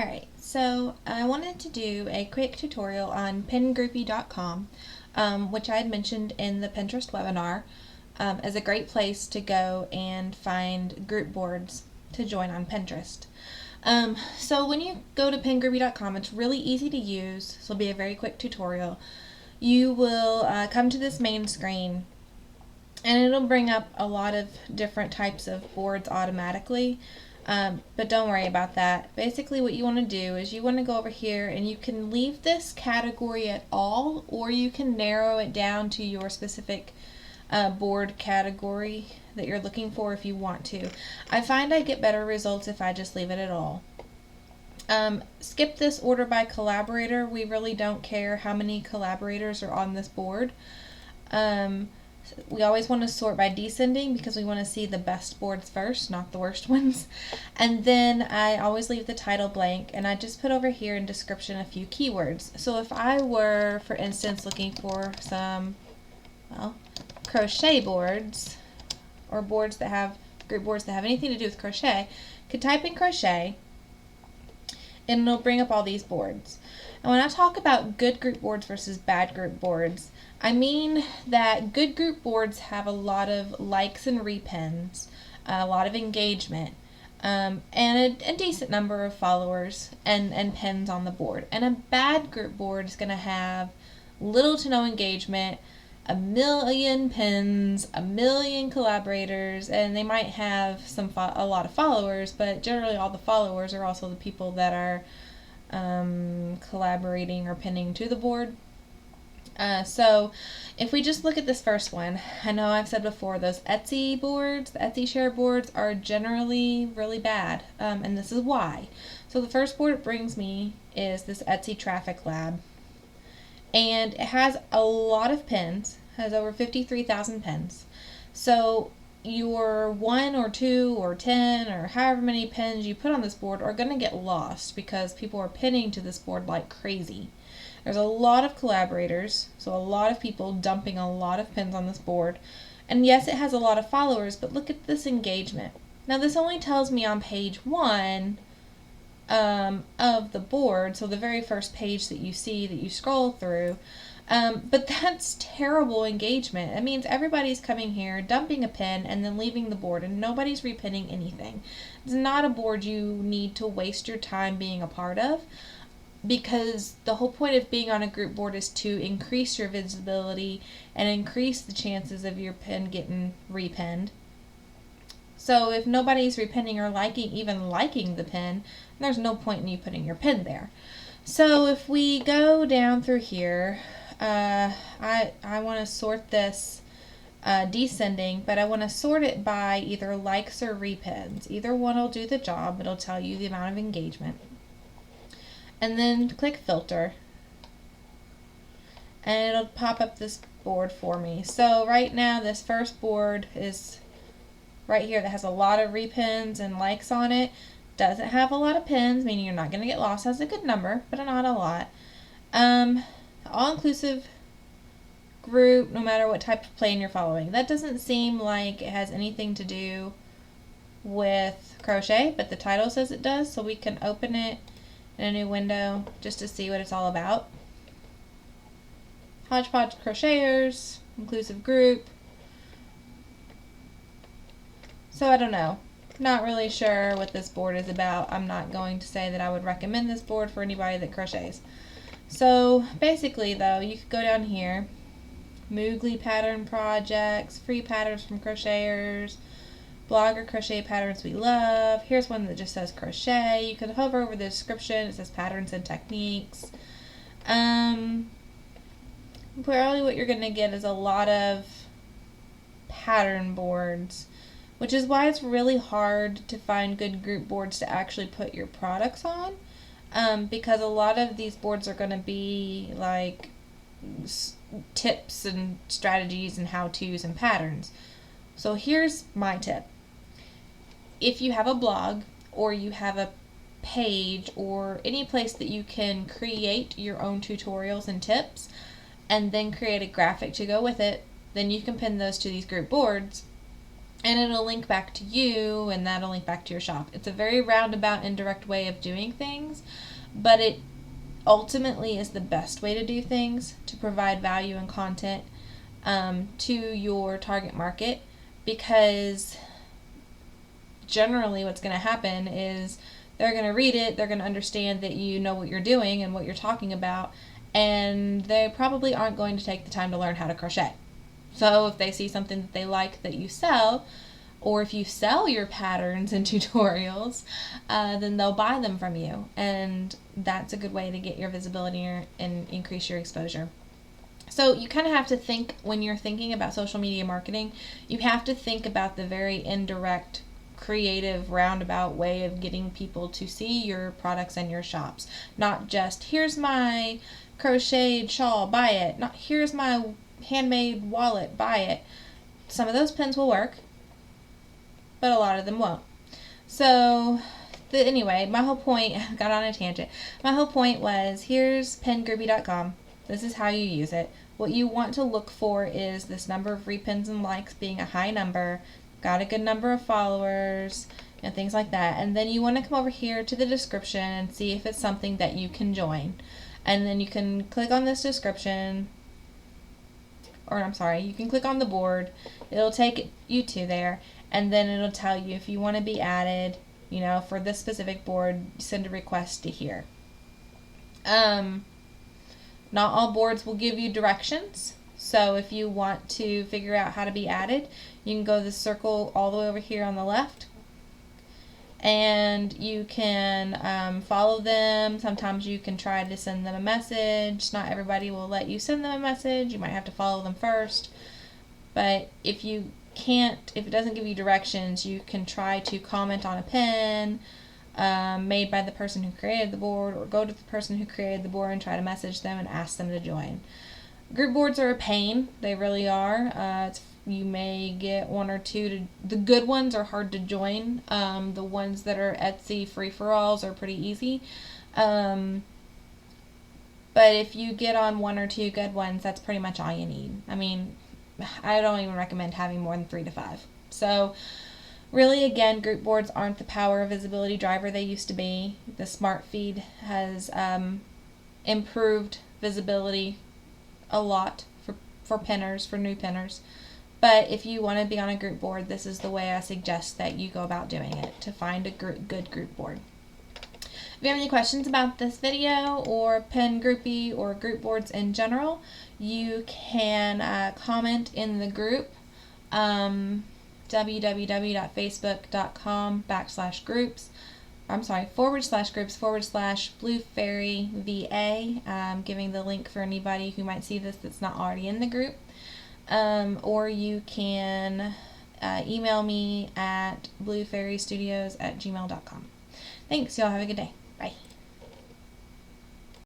Alright, so I wanted to do a quick tutorial on PinGroupie.com, which I had mentioned in the Pinterest webinar as a great place to go and find group boards to join on Pinterest. So when you go to PinGroupie.com, it's really easy to use. This will be a very quick tutorial. You will come to this main screen, and it'll bring up a lot of different types of boards automatically. But don't worry about that. Basically what you want to do is you want to go over here and you can leave this category at all, or you can narrow it down to your specific board category that you're looking for if you want to. I find I get better results if I just leave it at all. Skip this order by collaborator. We really don't care how many collaborators are on this board. We always want to sort by descending because we want to see the best boards first, not the worst ones. And then I always leave the title blank, and I just put over here in description a few keywords. So if I were, for instance, looking for some, crochet boards, or boards that have, group boards that have anything to do with crochet, could type in crochet, and it'll bring up all these boards. And when I talk about good group boards versus bad group boards, I mean that good group boards have a lot of likes and repins, a lot of engagement, and a decent number of followers and pins on the board. And a bad group board is going to have little to no engagement, a million pins, a million collaborators, and they might have a lot of followers, but generally all the followers are also the people that are collaborating or pinning to the board. So if we just look at this first one, I know I've said before, those Etsy boards, the Etsy share boards, are generally really bad, and this is why. So the first board it brings me is this Etsy Traffic Lab, and it has a lot of pins, has over 53,000 pins. So your 1 or 2 or 10 or however many pins you put on this board are going to get lost because people are pinning to this board like crazy. There's a lot of collaborators, so a lot of people dumping a lot of pins on this board. And yes, it has a lot of followers, but look at this engagement. Now this only tells me on page 1 of the board, so the very first page that you see that you scroll through, but that's terrible engagement. It means everybody's coming here, dumping a pin, and then leaving the board, and nobody's repinning anything. It's not a board you need to waste your time being a part of, because the whole point of being on a group board is to increase your visibility and increase the chances of your pin getting repinned. So if nobody's repinning or even liking the pin, there's no point in you putting your pin there. So if we go down through here, I want to sort this descending, but I want to sort it by either likes or repins. Either one will do the job. It'll tell you the amount of engagement. And then click filter, and it'll pop up this board for me. So right now this first board is right here that has a lot of repins and likes on it. Doesn't have a lot of pins, meaning you're not going to get lost. Has a good number, but not a lot. All-inclusive group, no matter what type of plan you're following. That doesn't seem like it has anything to do with crochet, but the title says it does, so we can open it in a new window just to see what it's all about. Hodgepodge crocheters, inclusive group. So I don't know. Not really sure what this board is about. I'm not going to say that I would recommend this board for anybody that crochets. So basically though, you could go down here, Moogly pattern projects, free patterns from crocheters, blogger crochet patterns we love. Here's one that just says crochet. You can hover over the description. It says patterns and techniques. Probably what you're going to get is a lot of pattern boards, which is why it's really hard to find good group boards to actually put your products on, because a lot of these boards are going to be like tips and strategies and how-tos and patterns. So here's my tip. If you have a blog or you have a page or any place that you can create your own tutorials and tips and then create a graphic to go with it, then you can pin those to these group boards and it'll link back to you, and that'll link back to your shop. It's a very roundabout, indirect way of doing things, but it ultimately is the best way to do things to provide value and content to your target market, because generally what's going to happen is they're going to read it, they're going to understand that you know what you're doing and what you're talking about, and they probably aren't going to take the time to learn how to crochet. So if they see something that they like that you sell, or if you sell your patterns and tutorials, then they'll buy them from you, and that's a good way to get your visibility and increase your exposure. So you kind of have to think, when you're thinking about social media marketing, you have to think about the very indirect, creative, roundabout way of getting people to see your products and your shops. Not just, here's my crocheted shawl, buy it. Not, here's my handmade wallet, buy it. Some of those pins will work, but a lot of them won't. So anyway, my whole point, I got on a tangent. My whole point was, here's PinGroupie.com. This is how you use it. What you want to look for is this number of repins and likes being a high number, got a good number of followers, and things like that. And then you want to come over here to the description and see if it's something that you can join. And then you can click on this description, or I'm sorry, you can click on the board. It'll take you to there, and then it'll tell you if you want to be added, you know, for this specific board, send a request to here. Not all boards will give you directions, so if you want to figure out how to be added, you can go to the circle all the way over here on the left, and you can follow them. Sometimes you can try to send them a message. Not everybody will let you send them a message. You might have to follow them first, but if you can't, if it doesn't give you directions, you can try to comment on a pin made by the person who created the board, or go to the person who created the board and try to message them and ask them to join. Group boards are a pain. They really are. You may get one or two. The good ones are hard to join. The ones that are Etsy free-for-alls are pretty easy. But if you get on one or two good ones, that's pretty much all you need. I mean, I don't even recommend having more than 3 to 5. So really, again, group boards aren't the power visibility driver they used to be. The smart feed has improved visibility a lot for pinners, for new pinners. But if you want to be on a group board, this is the way I suggest that you go about doing it, to find a good group board. If you have any questions about this video or PinGroupie or group boards in general, you can comment in the group, www.facebook.com/groups. I'm sorry, /groups/Blue Fairy VA. Giving the link for anybody who might see this that's not already in the group. Or you can email me at bluefairystudios@gmail.com. Thanks, y'all. Have a good day. Bye.